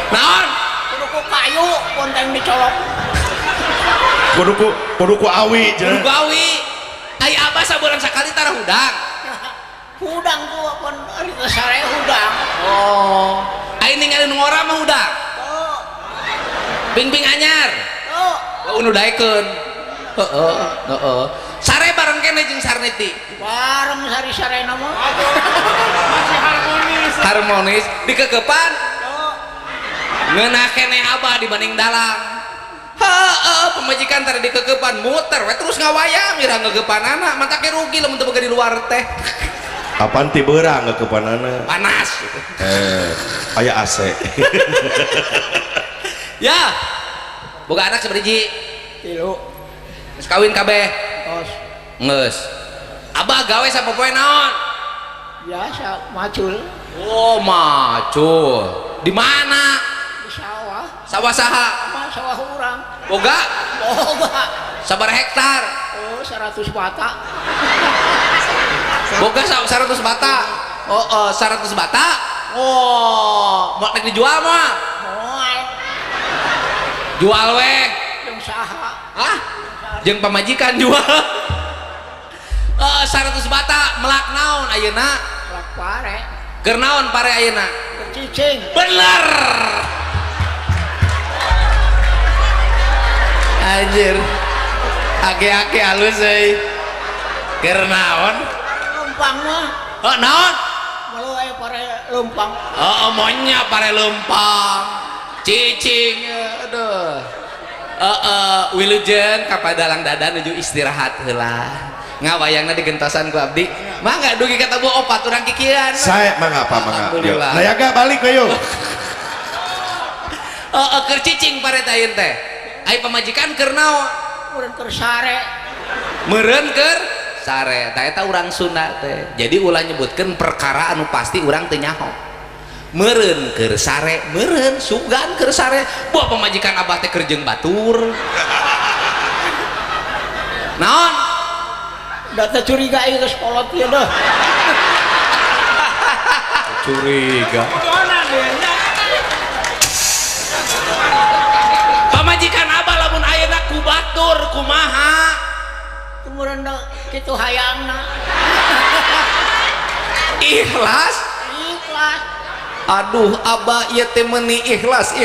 Naon? kudu ku kayu, bonteng dicolok. Kudu ku awi Kudu cenah. gawi. Ai abah sabulan sakali tara hudang. Hudang tuh, pun ari sare hudang. Oh. Ai ningali nu ngora mah hudang. Tuh, Bing-bing anyar. tuh. Nu daekeun. Heeh. Sare bareng kene jeung Sarniti. Bareng sari-sare nama. Harmonis dikekepan. Tuh, Ngeunah kene abah dibanding dalang. Heeh, pemajikan tadi dikekepan muter we terus ngawayang ira ngegepanana mantake rugi lamun teu boga di luar teh. Apaan ti beurang kepanana? Panas. Aya AC. Ya. Boga anak saberiji. tilu. Geus kawin kabeh. Tos, Geus. Abah gawe sapopoe naon? biasa macul Oh, macul. Di mana? di sawah. Sawah saha? Sama sawah urang. Boga Boga. sabar hektar. Oh, 100 bata. Boga 100 bata. Oh, 100 bata. Oh, mau nek dijual mah. Moal. Jual we. Yang saha. Hah? Jeung pamajikan jual. 100 bata melak naon ayeuna? Lak pare. Keur naon pare ayeuna? Cicing. Bener. Anjir. Ake-ake halus euy. Keur naon? Lempang mah. Oh, naon? Malu aya pare lempang. Oh, omonya pare lempang. Cicing. Aduh. Wilujeng ka padalang dadan nuju istirahat heula. Ngawayangna digentasan ku abdi. Mangga dugi kata bu opat urang kikiran. Saya mangapa mangga. Alhamdulillah. Nayaga balik we yuk. Keur cicing pare teh ayeun teh. Ai pamajikan keur naon? Urang keur sare. Meureun keur sare. Tah eta urang Sunda teh. Jadi ulah nyebutkeun perkara anu pasti urang teu nyaho. Meureun keur sare, meureun sugan keur sare. Buah pamajikan abah teh keur jeung batur. Naon? Data curiga ieu geus kolot ieu dah. curiga. Pamajikan abah lamun ayeuna ku batur kumaha? Kemudian kitu hayangna. Ikhlas. Ikhlas. Aduh abah ieu teh meuni ikhlas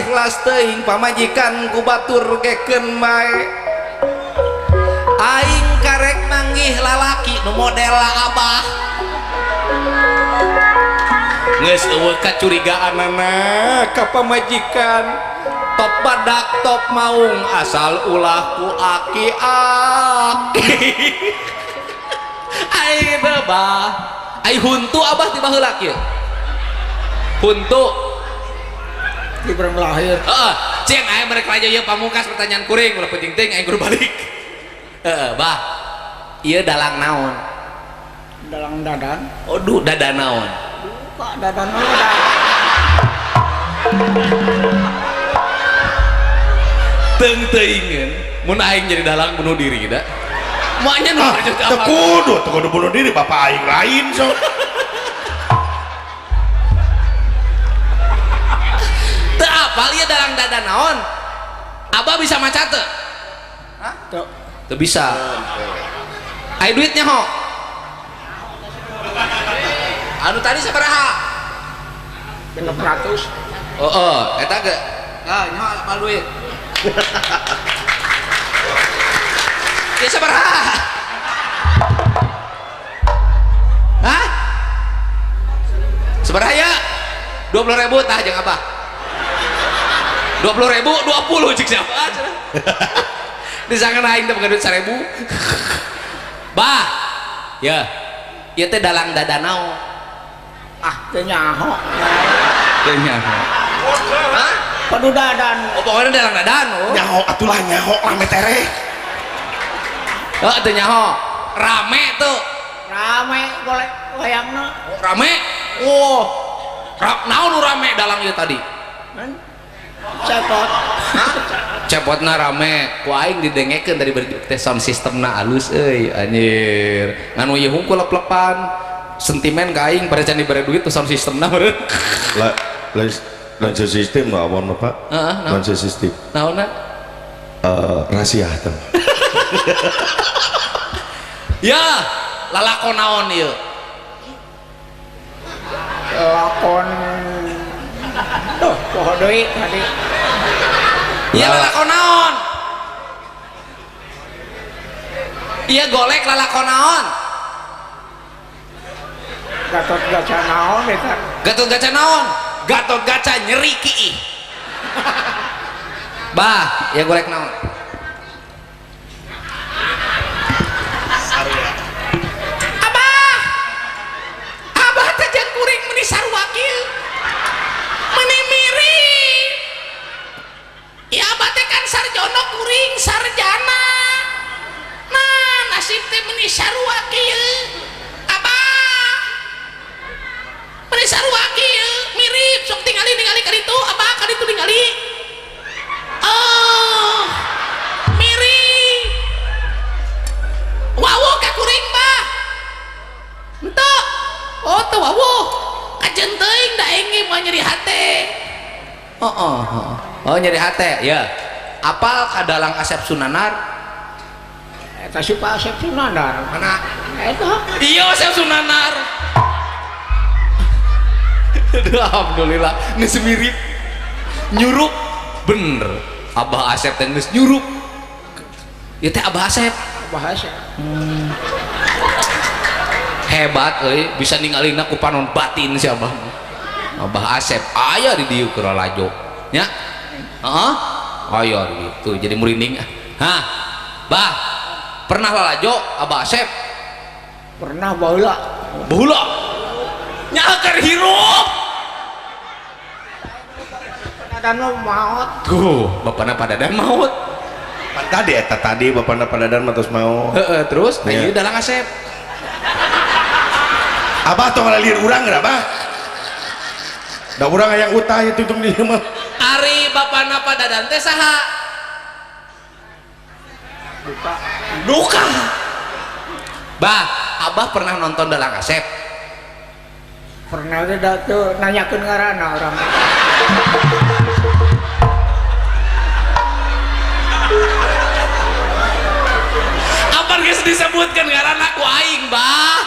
teuing pamajikan ku batur gekeun bae. Aing karek manggih lalaki nu model abah. Geus eueuh kacurigaanana ka pamajikan. Top badak top maung asal ulah ku aki-aki. Ayeuna bah ai huntu abah ti baheula kieu. Huntu Di berang lahir. heeh cing aya merek raja ieu pamungkas pertanyaan kuring ulah penting teh aing kudu balik. Bah ieu dalang naon? Dalang dadan. Aduh dadan naon? Buka dadan udah. Teung teuingeun mun aing jadi dalang bunuh diri da. Moanya nu kerja teh apa? teu kudu bunuh diri bapak aing lain so. Teu apal ieu dalang dadan naon? Abah bisa maca teu? Tuh. Teu bisa. Aya duitnya ho. Anu tadi sabaraha? 600. Heeh, eta ge. Ah, nyaho apal duit. Ya sabaraha? Hah? Sabaraha ya? 20.000 tah jeung apa? 20.000 20 cik siapa? Disangan aing teh bukan duit 1.000. Bah. Ya. Ieu teh dalang dadan naon? Ah, teu nyaho. Teu nyaho. Hah? Padu dadan. Oh, pokoknya dalang dadan oh. Nyaho atulah nyaho lame tere. Oh, teu nyaho. Rame tuh. Rame golek hayangna. Rame. Oh. Naon nu rame dalang ieu tadi? Kan cepot. Hah? Cepotna rame. Ku aing didengekeun dari bari teh sound systemna alus euy anjir. Nganu ieu hungkul lep-lepan. Sentimen ka aing pada can dibere duit tuh sound systemna meureun. Lain sistem nggak awon Pak. Heeh, Lain sistem. Naonna? Rahasia tuh. Ya, lalakon naon ieu? Lakon. Duh, poho deui tadi. Iya lalakon naon? Iya golek lalakon naon? Gatot gaca naon eta? Gatot gaca naon? Gatot gaca nyeri kiih. Bah, ya golek naon? Abah, abah teh jeung kuring meuni sarua kieu. Meuni mirip. Ya abah teh kan sarjana kuring sarjana. Nah, nasib teh meuni sarua kieu. Abah. Meuni sarua kieu mirip sok tingali ka ditu abah ka ditu ningali. Oh. Mirip. Wawuh ka kuring bah. Henteu. Oh, teu wawuh. Kajen teuing da engge moal nyeri hate. Oh nyeri hate ya. Apal kadalang Asep Sunanar? Eta si Pak Asep Sunanar. Mana? Eta. Iya Asep Sunanar. Aduh, alhamdulillah geus mirip. Nyurup bener. Abah Asep teh geus nyurup. Ieu teh Abah Asep. Bahasa. Hebat euy, bisa ningalina ku panon batin si Abah. Abah Asep aya di dieu keur lajo. Nya? Heeh. Aya gitu. Jadi merinding. Hah. Bah, pernah lalajo Abah Asep? Pernah baheula. Baheula. Nya keur hirup. Dadan maot. Tuh, bapana padadan maut. Tadi eta tadi bapakna padadan matos mau. Heeh, terus Iya. ieu dalang Asep. Abah tong ngalilir urang geura Abah. Da urang aya utah ieu tuntung di mah. Ari bapana padadan teh saha? Buka. Duka. Bah, Abah pernah nonton dalang Asep? Pernah tidak tuh nanyakeun ngaranna orang. Apa geus disebutkeun ngaranna ku aing, Bah?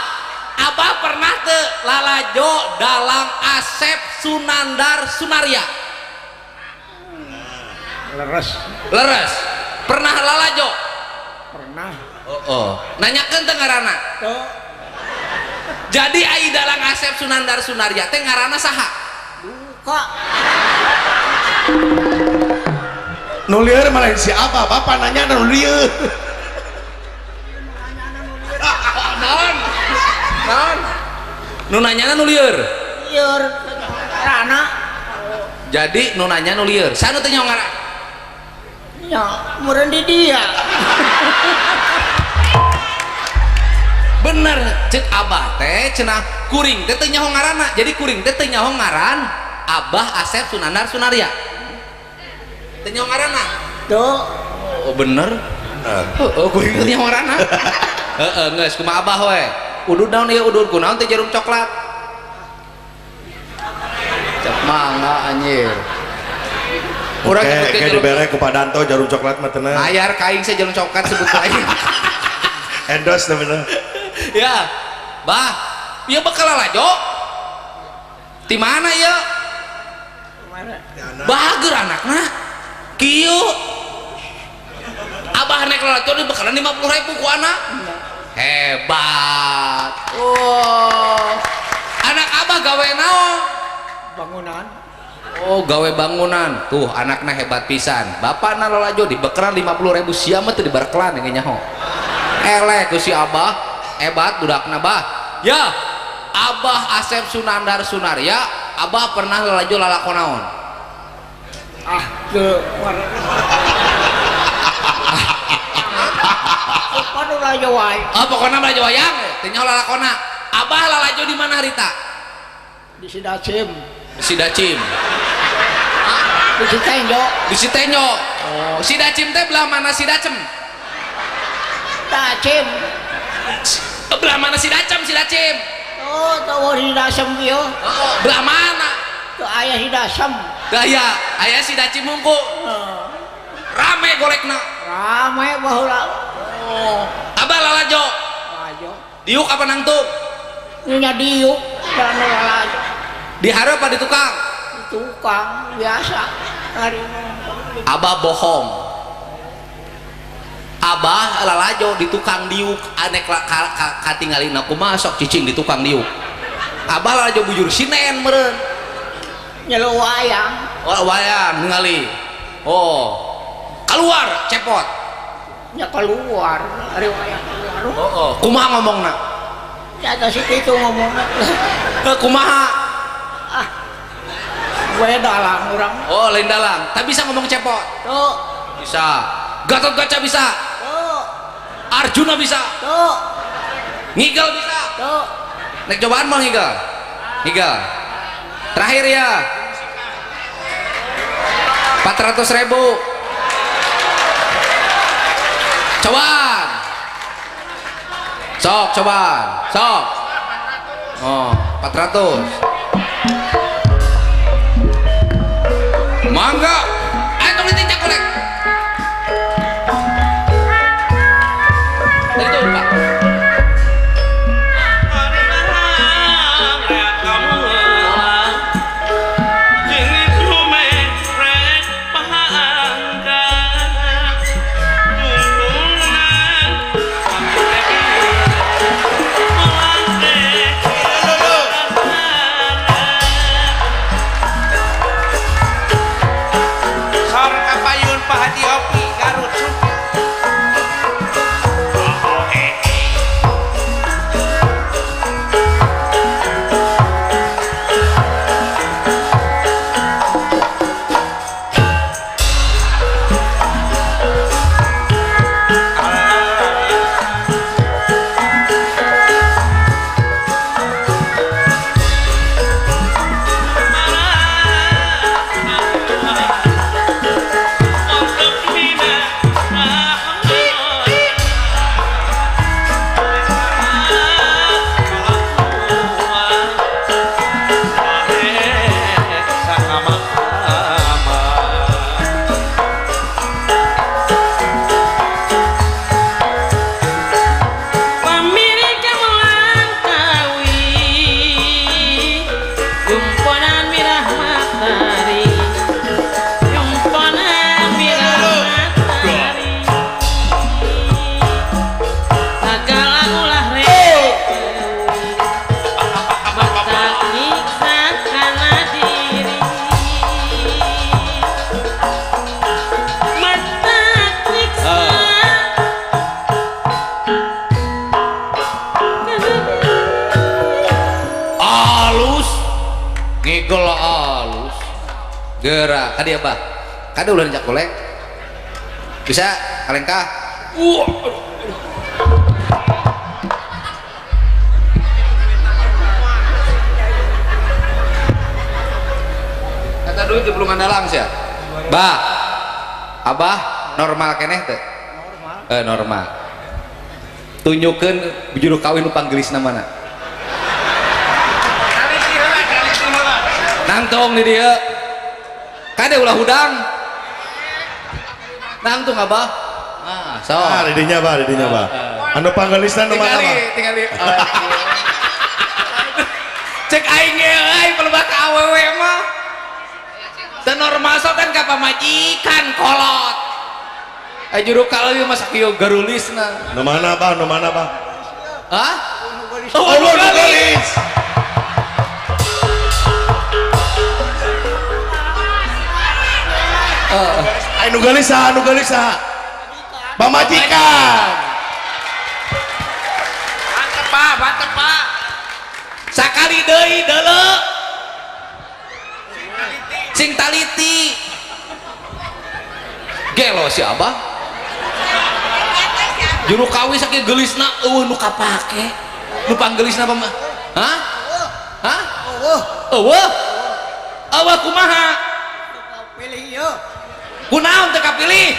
Abah pernah teu lalajo dalang Asep Sunandar Sunaria? Leres. Pernah lalajo? Pernah. Oh. Nanyakeun teu ngaranna? Tuh. Jadi ai dalang Asep Sunandar Sunaria teh ngaranna saha? Duka. Nu lieur malah si Abah, bapak nanya nu lieur. Naon? Nu nanyana nu lieur. Lieur rana. Jadi nu nanya nu lieur. Sanu teh nyaho ngaranna? Ya, meureun di dia. Bener cek Abah teh cenah kuring teh teu nyaho ngaranna. Jadi kuring teh teu nyaho ngaran Abah Asep Sunandar Sunaria. Teu nyaho ngaranna. Tuh. Oh bener. Oh kuring teu nyaho ngaranna. Heeh geus kumaha Abah we. Udud naon ieu udud kunaon teh jarum coklat. Cep mangga anjir. Urang Oke, kayak dibere ku Pak Danto jarum coklat mah tenang. ayar kaing saya jarum coklat sebut kaing. Endorse teh bener. Ya, Bah, ieu bakal lalajo. Di mana ieu? Bager anakna. Kieu. Abah naik lalajo di bakalan 50.000 ku anak. Hebat. Oh. Anak Abah gawe naon? Bangunan. Oh, gawe bangunan. Tuh, anakna hebat pisan. Bapakna lalajo dibekeran 50.000 sia mah teu dibarkelan ini nyaho. Elek ku si Abah, hebat budakna Bah. Ya, Abah Asep Sunandar Sunaria, Abah pernah lalajo lalakon naon? Ah, tuh. Panu lalajo wae. Oh, pokoknya lalajo wayang, teu nyaho lalakonna. Abah lalajo di mana harita? Di Sidacim. Di Sidacim. Di Citenjo. Di Citenjo. Oh, Sidacim teh belah mana Sidacem? Dacim. Belah mana Sidacem, Sidacim? Oh, tahu di Dasem kieu. Oh, belah mana? Tuh aya di Dasem. Daya, aya Sidacim mungku. Rame golekna. Ramai baheula. Oh, Abah lalajo. Lalajo. Diuk apa nangtung? Nya diuk dan lalajo. Di hareup apa di tukang? Di tukang biasa. Hari Abah bohong. Abah lalajo di tukang diuk anek katinggalina kumaha sok cicing di tukang diuk. Abah lalajo bujur sinen meureun. nyelu wayang. Oh, wayang ningali. Oh. Keluar cepot. Nya keluar, ari wayang keluar. Oh. Kumaha ngomongna? Nyata sih itu ngomongna. Kumaha? Ah. Gue dalang orang. Oh, lain dalang. Tapi bisa ngomong cepot. Tuh. Bisa. Gatot Kaca bisa. Tuh. Arjuna bisa. Tuh. Ngigel bisa. Tuh. Nek cobaan mau ngigel. Ngigel. Terakhir ya. 400.000. Cobaan. Sok cobaan. Sok. Oh, 400. Mangga. Ayo tong ditinjak kolek. Dari itu, Pak. ngigel halus gerak kadi apa kadi ulah njak golek bisa kalengkah kata duit di belum andalang sih ya bah abah normal keneh teh normal tunjukkan juru kawin nu panggelisna mana nangtong di dia kade ulah hudang nangtung abah so didinya bah anu panggelisna nu mana bah tinggali cek aing euy pelebak ka awewe mah teu normal sok kan ka pamajikan kolot juru kawin mah sakieu garulisna nu mana bah hah oh nu galis anu galis saha pamajikan mantep pak sakali deui deuleu sing taliti gelo si abah juru kawin saking gelisna nu kapake nu panggelisna apa mah hah eueuh kumaha pilih yuk kunaon teu kapilih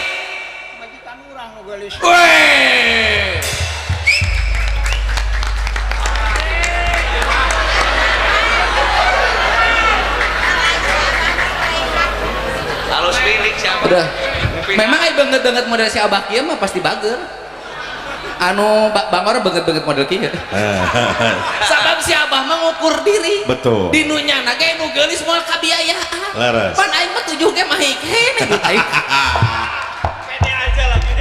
majikan urang nu gelis weh halus milik siapa udah memang ai banget model si abah kieu mah pasti bager anu bangor banget model kieu sabab si abah mah ngukur diri betul dinunya na ge nu geulis moal kabiayaan laras pan aing mah tujuh ge mah hikene gitu aing pede aja lagi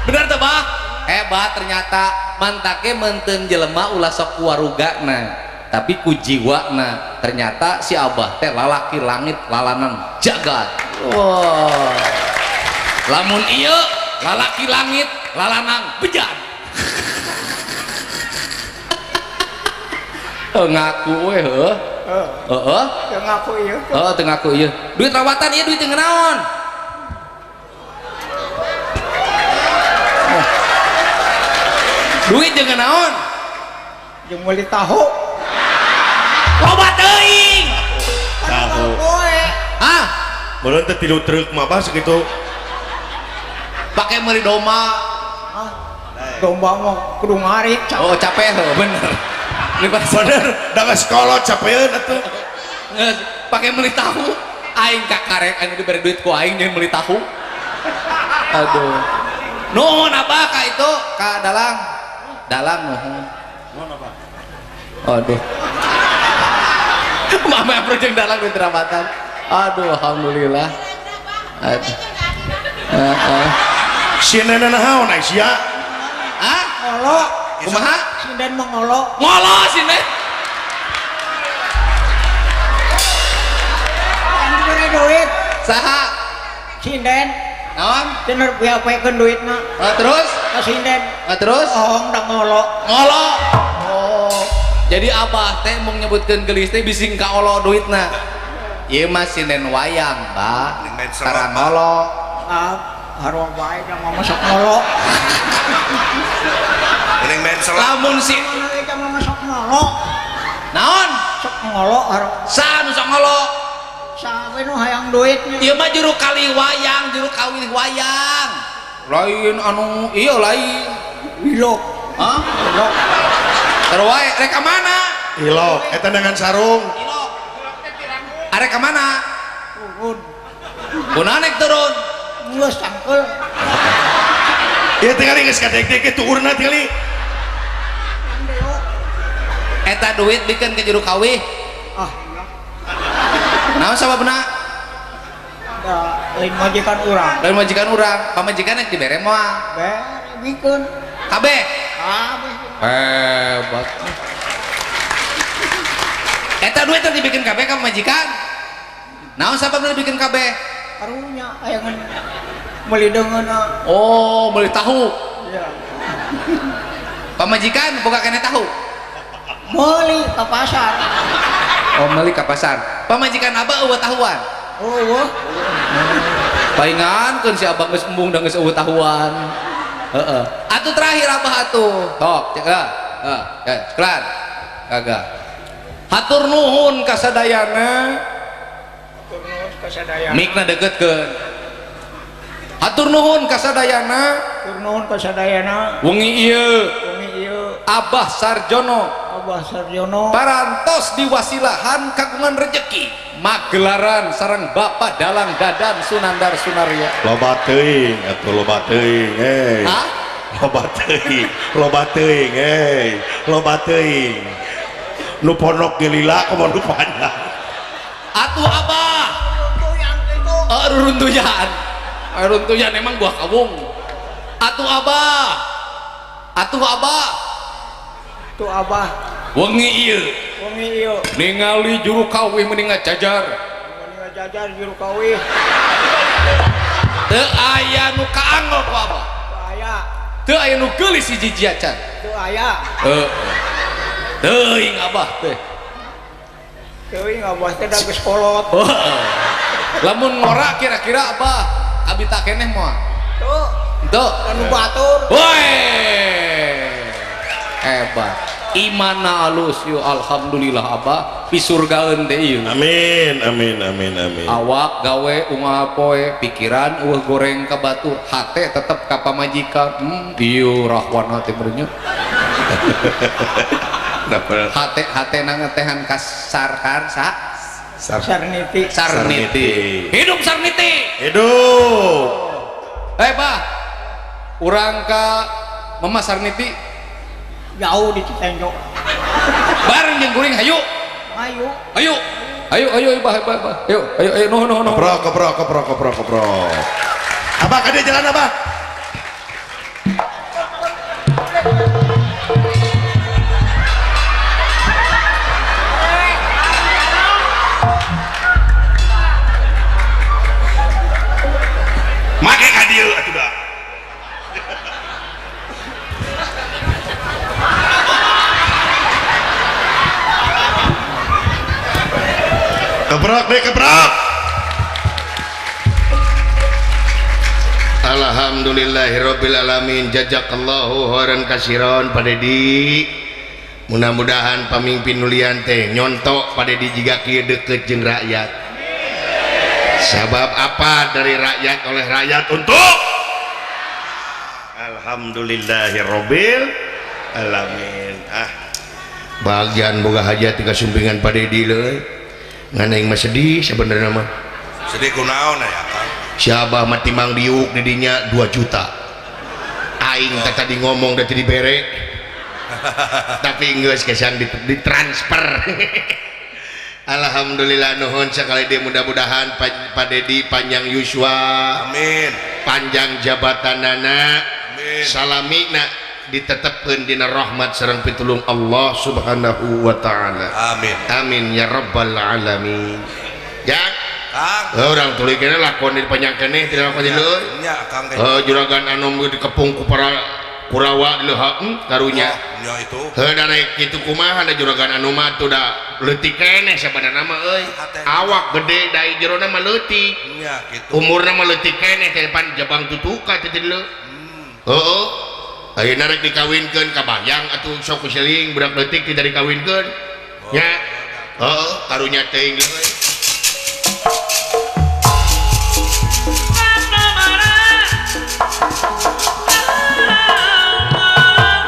bener teh bah hebat ternyata mantake menteun jelema ulah sok warugana tapi ku jiwana ternyata si abah teh lalaki langit lalanan jagat wow lamun ieu lalaki langit lalanang bejan ngaku we heuh yang ngaku ieu teu ngaku ieu duit rawatan ieu duit teu naon duit jeung naon jeung meuli tahu loba teuing tahu hah belum teh tilu truk mah bah segitu pakai meuli domba domba mah kudu ngarit oh capek heuh bener bener da sekolah capeun atuh pakai meuli tahu aing kakarek anu diberi duit ku aing jeung meuli tahu aduh nuhun abah ka itu ka dalang nuhun aduh mama project dalang duit rawatan aduh alhamdulillah aduh si nenek naon Aisyah hah ngolo kumaha sinden mah ngolo sih nih yang diberi duit saha sinden naon bener biapekeun duitna terus ka sinden terus bohong da ngolo oh jadi abah teh mau nyebutkeun gelis teh bising ka olo duitna ieu mah sinden wayang bah tara ngolo harwa bae da mah masuk ngolo Neng main lamun si eta mah masuk ngolo naon sok ngolo harwa sa nu sok ngolo sawe nu hayang duitnya ieu mah juru kali wayang juru kawin wayang lain anu iya lain ilok hah ilok terus wae rek ka mana ilok eta dengan sarung arek ka mana turun kunaon naik turun geus tangkel ieu teh kali geus kadek-dek tuh urna kali eta duit bikin ke juru kawin ah naon sababna da lain majikan urang lain majikan urang pamajikan yang dibere moal bere bikeun kabeh kabeh hebat eta duit yang dibikin kabeh ka majikan naon sababna dibikin kabeh karunya ayangan meuli deungeuna oh meuli tahu iya pamajikan boga kene tahu meuli ka pasar Oh meuli ka pasar. Pamajikan abah eueuh tahuan. Oh, Paingankeun si abah geus embung da geus eueuh tahuan. Heeh. Atuh terakhir abah atuh. Sok cek kelar. Kagak. Hatur nuhun ka sadayana. turun kasadayana. Mikna deukeutkeun. Hatur nuhun ka sadayana. Turun kasadayana. Wengi ieu Kami ieu Abah Sarjono Abah Sarjono parantos diwasilahan kagungan rejeki magelaran sareng Bapak Dalang Dadan Sunandar Sunaria. Loba teuing atuh loba teuing Hah? loba teuing nu pondok ge lila komo nu panjang Atuh Abah Itu yang itu runtuyan emang buah kawung. Atuh Abah itu Abah wengi ieu Wengi ieu ningali juru kawih mending ngajajar Mending ngajajar juru kawih teu aya nu kaanggo ku Abah, Aya teu aya nu geulis hiji jiacan. itu aya Teuing Abah teh. Deui ngabah teh da geus kolot Lamun ngora kira-kira Abah abi tak keneh moal. tuh Tuh. anu batur Woi. Hebat. Imana alus yuk alhamdulillah Abah pisurgaeun teh ieu. amin Awak gawe unggal poe pikiran eueuh goreng ka batur hate tetep ka pamajikan. Ieu rahwana teh berenyu. Hate nangetehan ka Sarniti Sarniti. Hidup Sarniti. hidup Bah, urang ka Mama Sarniti jauh di Citenjo bareng jeung kuring hayu. ayo Ayo Bah. Ayo nuhun. keprok abah kade jalan abah make ka dieu atuh da keprok Alhamdulillahirabbil alamin jazakallahu khairan katsiran Padedi. Mudah-mudahan pamimpin nulian teh nyontok Padedi jiga kieu deukeut jeung rakyat. Sabab apa dari rakyat oleh rakyat untuk Alhamdulillahirabbil alamin. Bagian boga hajat tika sumpingan Padedi leuy. Ngan aing mah sedih sebenarnya mah. sedih kunaon ya Kang Si Abah mah timang diuk di dinya 2 juta. Aing tadi ngomong da teu dibere. Tapi geus kesan ditransfer. Alhamdulillah nuhun sakali dia mudah-mudahan Pak Dedi panjang yuswa. amin Panjang jabatanana. amin Salamina ditetepkeun dina rahmat sareng pitulung Allah Subhanahu wa taala. amin Amin ya rabbal alamin. Ya. Kang Orang tuluy kene lakon di panjang keneh tidak lakon di leuy. nya Kang teh Juragan anu dikepung ku para Kurawa di leuheung karunya. nya itu Da rek kitu kumaha da juragan anu mah tuh da leutik keneh sabanana mah euy. Awak gede dai jerona mah leutik. nya gitu Umurna mah leutik keneh teh pan jabang tutuka teh leuh. Heeh. Ayeuna rek dikawinkeun ka bayang atuh sok kuseling budak leutik tidak dikawinkeun. Nya. Heeh, karunya teuing leuy.